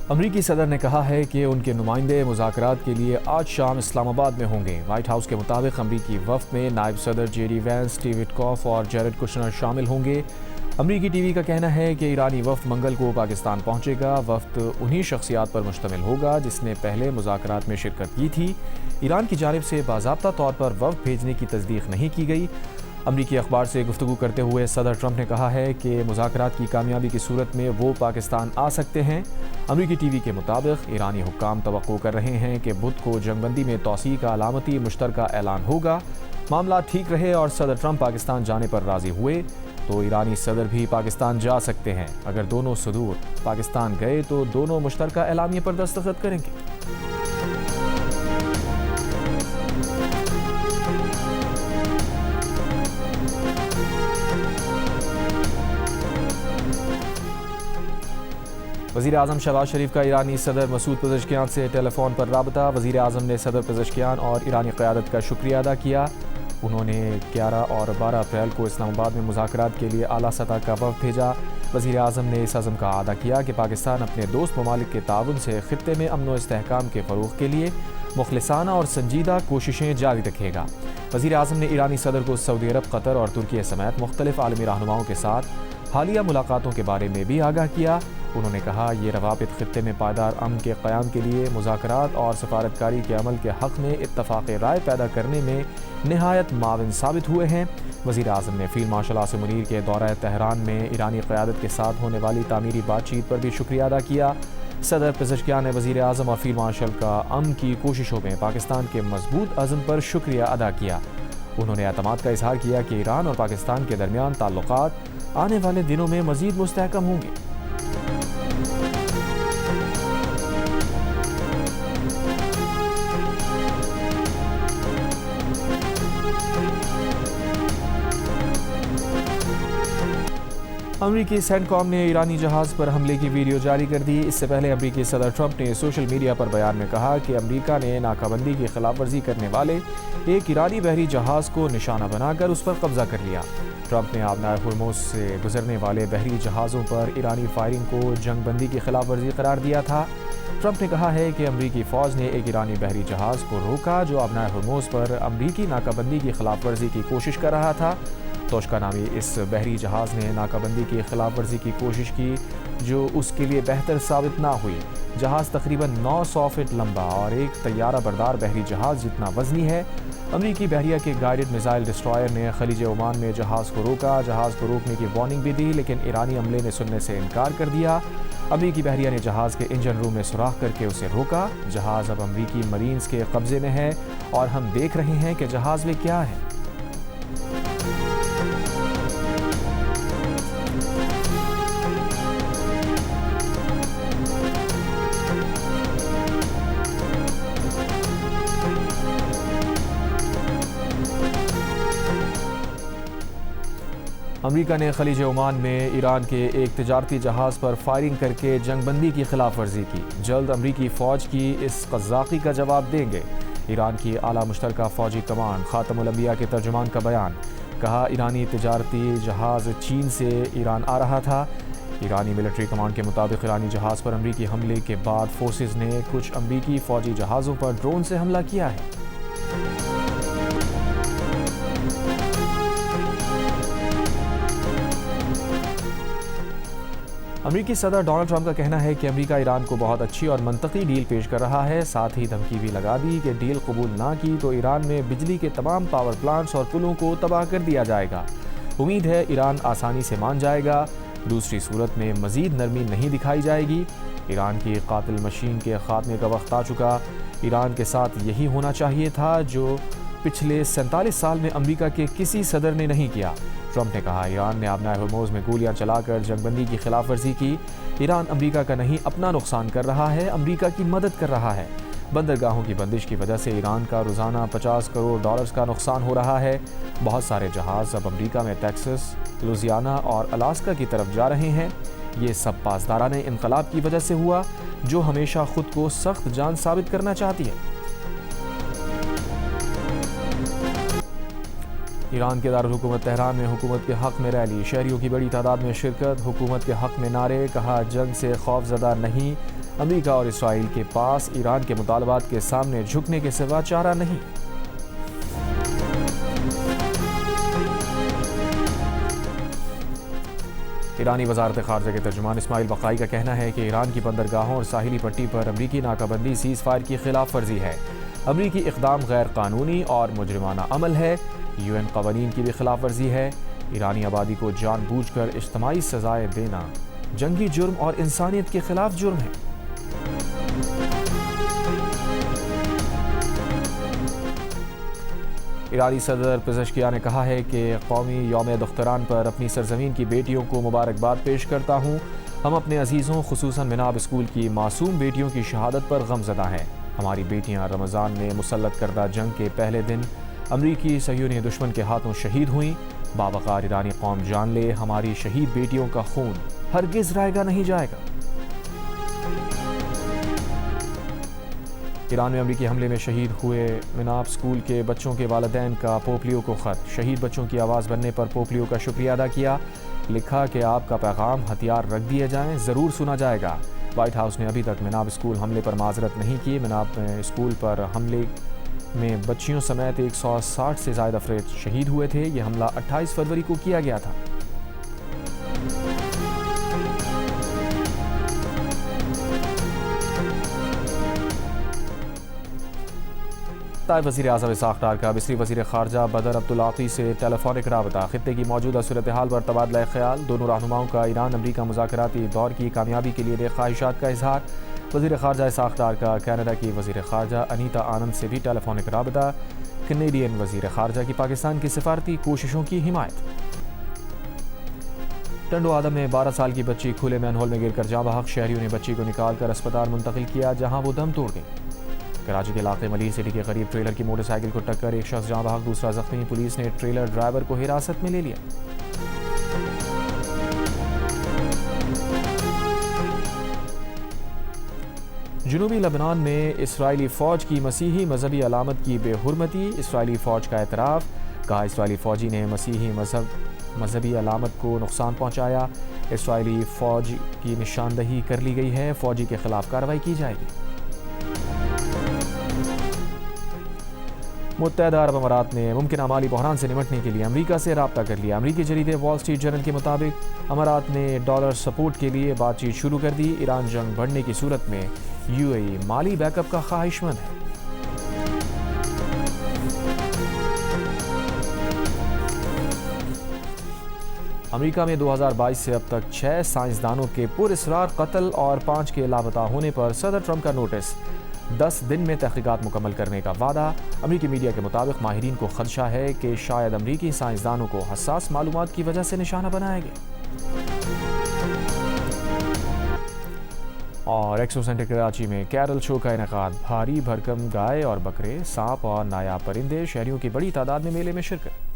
امریکی صدر نے کہا ہے کہ ان کے نمائندے مذاکرات کے لیے آج شام اسلام آباد میں ہوں گے۔ وائٹ ہاؤس کے مطابق امریکی وفد میں نائب صدر J D Vance, Steve Witkoff اور جیرڈ کشنر شامل ہوں گے۔ امریکی ٹی وی کا کہنا ہے کہ ایرانی وفد منگل کو پاکستان پہنچے گا۔ وفد انہی شخصیات پر مشتمل ہوگا جس نے پہلے مذاکرات میں شرکت کی تھی۔ ایران کی جانب سے باضابطہ طور پر وفد بھیجنے کی تصدیق نہیں کی گئی۔ امریکی اخبار سے گفتگو کرتے ہوئے صدر ٹرمپ نے کہا ہے کہ مذاکرات کی کامیابی کی صورت میں وہ پاکستان آ سکتے ہیں۔ امریکی ٹی وی کے مطابق ایرانی حکام توقع کر رہے ہیں کہ بدھ کو جنگ بندی میں توسیع کا علامتی مشترکہ اعلان ہوگا۔ معاملات ٹھیک رہے اور صدر ٹرمپ پاکستان جانے پر راضی ہوئے تو ایرانی صدر بھی پاکستان جا سکتے ہیں۔ اگر دونوں صدور پاکستان گئے تو دونوں مشترکہ اعلامیے پر دستخط کریں گے۔ وزیر اعظم شہباز شریف کا ایرانی صدر مسعود پزشکیان سے ٹیلی فون پر رابطہ۔ وزیر اعظم نے صدر پزشکیان اور ایرانی قیادت کا شکریہ ادا کیا۔ انہوں نے 11 اور 12 اپریل کو اسلام آباد میں مذاکرات کے لیے اعلیٰ سطح کا وفد بھیجا۔ وزیر اعظم نے اس عزم کا اعادہ کیا کہ پاکستان اپنے دوست ممالک کے تعاون سے خطے میں امن و استحکام کے فروغ کے لیے مخلصانہ اور سنجیدہ کوششیں جاری رکھے گا۔ وزیر اعظم نے ایرانی صدر کو سعودی عرب، قطر اور ترکی سمیت مختلف عالمی رہنماؤں کے ساتھ حالیہ ملاقاتوں کے بارے میں بھی آگاہ کیا۔ انہوں نے کہا یہ روابط خطے میں پائیدار امن کے قیام کے لیے مذاکرات اور سفارتکاری کے عمل کے حق میں اتفاق رائے پیدا کرنے میں نہایت معاون ثابت ہوئے ہیں۔ وزیر اعظم نے فیلڈ مارشل عاصم منیر کے دورہ تہران میں ایرانی قیادت کے ساتھ ہونے والی تعمیری بات چیت پر بھی شکریہ ادا کیا۔ صدر پزشکیان نے وزیر اعظم اور فیلڈ مارشل کا امن کی کوششوں میں پاکستان کے مضبوط عزم پر شکریہ ادا کیا۔ انہوں نے اعتماد کا اظہار کیا کہ ایران اور پاکستان کے درمیان تعلقات آنے والے دنوں میں مزید مستحکم ہوں گے۔ امریکی سینٹ کام نے ایرانی جہاز پر حملے کی ویڈیو جاری کر دی۔ اس سے پہلے امریکی صدر ٹرمپ نے سوشل میڈیا پر بیان میں کہا کہ امریکہ نے ناکہ بندی کی خلاف ورزی کرنے والے ایک ایرانی بحری جہاز کو نشانہ بنا کر اس پر قبضہ کر لیا۔ ٹرمپ نے آبنائے ہرمز سے گزرنے والے بحری جہازوں پر ایرانی فائرنگ کو جنگ بندی کی خلاف ورزی قرار دیا تھا۔ ٹرمپ نے کہا ہے کہ امریکی فوج نے ایک ایرانی بحری جہاز کو روکا جو آبنائے ہرمز پر امریکی ناکہ بندی کی خلاف ورزی کی کوشش کر رہا تھا۔ توشکا نامی اس بحری جہاز نے ناکہ بندی کی خلاف ورزی کی کوشش کی جو اس کے لیے بہتر ثابت نہ ہوئی۔ جہاز تقریباً 900 فٹ لمبا اور ایک طیارہ بردار بحری جہاز جتنا وزنی ہے۔ امریکی بحریہ کے گائیڈڈ میزائل ڈسٹرائر نے خلیج عمان میں جہاز کو روکا۔ جہاز کو روکنے کی وارننگ بھی دی لیکن ایرانی عملے نے سننے سے انکار کر دیا۔ امریکی بحریہ نے جہاز کے انجن روم میں سوراخ کر کے اسے روکا۔ جہاز اب امریکی مرینز کے قبضے میں ہے اور ہم دیکھ رہے ہیں کہ جہاز میں کیا ہے۔ امریکہ نے خلیج عمان میں ایران کے ایک تجارتی جہاز پر فائرنگ کر کے جنگ بندی کی خلاف ورزی کی۔ جلد امریکی فوج کی اس قذاقی کا جواب دیں گے۔ ایران کی اعلیٰ مشترکہ فوجی کمانڈ خاتم الانبیاء کے ترجمان کا بیان۔ کہا ایرانی تجارتی جہاز چین سے ایران آ رہا تھا۔ ایرانی ملٹری کمانڈ کے مطابق ایرانی جہاز پر امریکی حملے کے بعد فورسز نے کچھ امریکی فوجی جہازوں پر ڈرون سے حملہ کیا ہے۔ امریکی صدر ڈونلڈ ٹرمپ کا کہنا ہے کہ امریکہ ایران کو بہت اچھی اور منطقی ڈیل پیش کر رہا ہے۔ ساتھ ہی دھمکی بھی لگا دی کہ ڈیل قبول نہ کی تو ایران میں بجلی کے تمام پاور پلانٹس اور پلوں کو تباہ کر دیا جائے گا۔ امید ہے ایران آسانی سے مان جائے گا، دوسری صورت میں مزید نرمی نہیں دکھائی جائے گی۔ ایران کی قاتل مشین کے خاتمے کا وقت آ چکا۔ ایران کے ساتھ یہی ہونا چاہیے تھا جو پچھلے 47 سال میں امریکہ کے کسی صدر نے نہیں کیا۔ ٹرمپ نے کہا ایران نے آبنائے ہرمز میں گولیاں چلا کر جنگ بندی کی خلاف ورزی کی۔ ایران امریکہ کا نہیں اپنا نقصان کر رہا ہے، امریکہ کی مدد کر رہا ہے۔ بندرگاہوں کی بندش کی وجہ سے ایران کا روزانہ $50 کروڑ کا نقصان ہو رہا ہے۔ بہت سارے جہاز اب امریکہ میں ٹیکساس، لوزیانا اور الاسکا کی طرف جا رہے ہیں۔ یہ سب پاسدارانہ انقلاب کی وجہ سے ہوا جو ہمیشہ خود کو سخت جان ثابت کرنا چاہتی ہے۔ ایران کے دارالحکومت تہران میں حکومت کے حق میں ریلی، شہریوں کی بڑی تعداد میں شرکت، حکومت کے حق میں نعرے، کہا جنگ سے خوف زدہ نہیں، امریکہ اور اسرائیل کے پاس ایران کے مطالبات کے سامنے جھکنے کے سوا چارہ نہیں۔ ایرانی وزارت خارجہ کے ترجمان اسماعیل بقائی کا کہنا ہے کہ ایران کی بندرگاہوں اور ساحلی پٹی پر امریکی ناکہ بندی سیز فائر کی خلاف ورزی ہے، امریکی اقدام غیر قانونی اور مجرمانہ عمل ہے، UN قوانین کی بھی خلاف ورزی ہے، ایرانی آبادی کو جان بوجھ کر اجتماعی سزائیں دینا جنگی جرم اور انسانیت کے خلاف جرم ہے۔ ایرانی صدر پزشکیان نے کہا ہے کہ قومی یوم دختران پر اپنی سرزمین کی بیٹیوں کو مبارکباد پیش کرتا ہوں، ہم اپنے عزیزوں خصوصاً مناب اسکول کی معصوم بیٹیوں کی شہادت پر غمزدہ ہیں، ہماری بیٹیاں رمضان میں مسلط کردہ جنگ کے پہلے دن امریکی صہیونی دشمن کے ہاتھوں شہید ہوئیں، باوقار ایرانی قوم جان لے ہماری شہید بیٹیوں کا خون ہرگز رائے گا نہیں جائے گا۔ ایران میں امریکی حملے میں شہید ہوئے مناب اسکول کے بچوں کے والدین کا پوپلیو کو خط، شہید بچوں کی آواز بننے پر پوپلیو کا شکریہ ادا کیا، لکھا کہ آپ کا پیغام ہتھیار رکھ دیے جائیں، ضرور سنا جائے گا۔ وائٹ ہاؤس نے ابھی تک مناب اسکول حملے پر معذرت نہیں کی۔ مناب اسکول پر حملے میں بچیوں سمیت 160 سے زائد افراد شہید ہوئے تھے، یہ حملہ 28 فروری کو کیا گیا تھا۔ نائب وزیر اعظم اسحاق ڈار کا مصری وزیر خارجہ بدر عبدالعاطی سے ٹیلی فونک رابطہ، خطے کی موجودہ صورتحال پر تبادلہ خیال، دونوں رہنماؤں کا ایران امریکہ مذاکراتی دور کی کامیابی کے لیے نیک خواہشات کا اظہار۔ وزیر خارجہ اسحاق ڈار کا کینیڈا کی وزیر خارجہ انیتا آنند سے بھی ٹیلی فونک رابطہ، کینیڈین وزیر خارجہ کی پاکستان کی سفارتی کوششوں کی حمایت۔ ٹنڈو آدم میں 12 سال کی بچی کھلے مین ہول میں گر کر جاں بحق، شہریوں نے بچی کو نکال کر اسپتال منتقل کیا جہاں وہ دم توڑ گئی۔ کراچی کے علاقے ملیر سٹی کے قریب ٹریلر کی موٹر سائیکل کو ٹکر، ایک شخص جاں بحق دوسرا زخمی، پولیس نے ٹریلر ڈرائیور کو حراست میں لے لیا۔ جنوبی لبنان میں اسرائیلی فوج کی مسیحی مذہبی علامت کی بے حرمتی، اسرائیلی فوج کا اعتراف، کہا اسرائیلی فوجی نے مسیحی مذہبی علامت کو نقصان پہنچایا، اسرائیلی فوج کی نشاندہی کر لی گئی ہے، فوجی کے خلاف کارروائی کی جائے گی۔ متحدہ عرب امارات نے ممکنہ مالی بحران سے نمٹنے کے لیے امریکہ سے رابطہ کر لیا، امریکی جریدے وال اسٹریٹ جرنل کے مطابق امارات نے ڈالر سپورٹ کے لیے بات چیت شروع کر دی، ایران جنگ بڑھنے کی صورت میں UAE مالی بیک اپ کا خواہش مند ہے۔ امریکہ میں 2022 سے اب تک 6 سائنسدانوں کے پراسرار قتل اور 5 کے لاپتہ ہونے پر صدر ٹرمپ کا نوٹس، 10 دن میں تحقیقات مکمل کرنے کا وعدہ۔ امریکی میڈیا کے مطابق ماہرین کو خدشہ ہے کہ شاید امریکی سائنسدانوں کو حساس معلومات کی وجہ سے نشانہ بنایا گیا۔ اور ایکسو سینٹر کراچی میں کیرل شو کا انعقاد، بھاری بھرکم گائے اور بکرے، سانپ اور نایاب پرندے، شہریوں کی بڑی تعداد میں میلے میں شرکت۔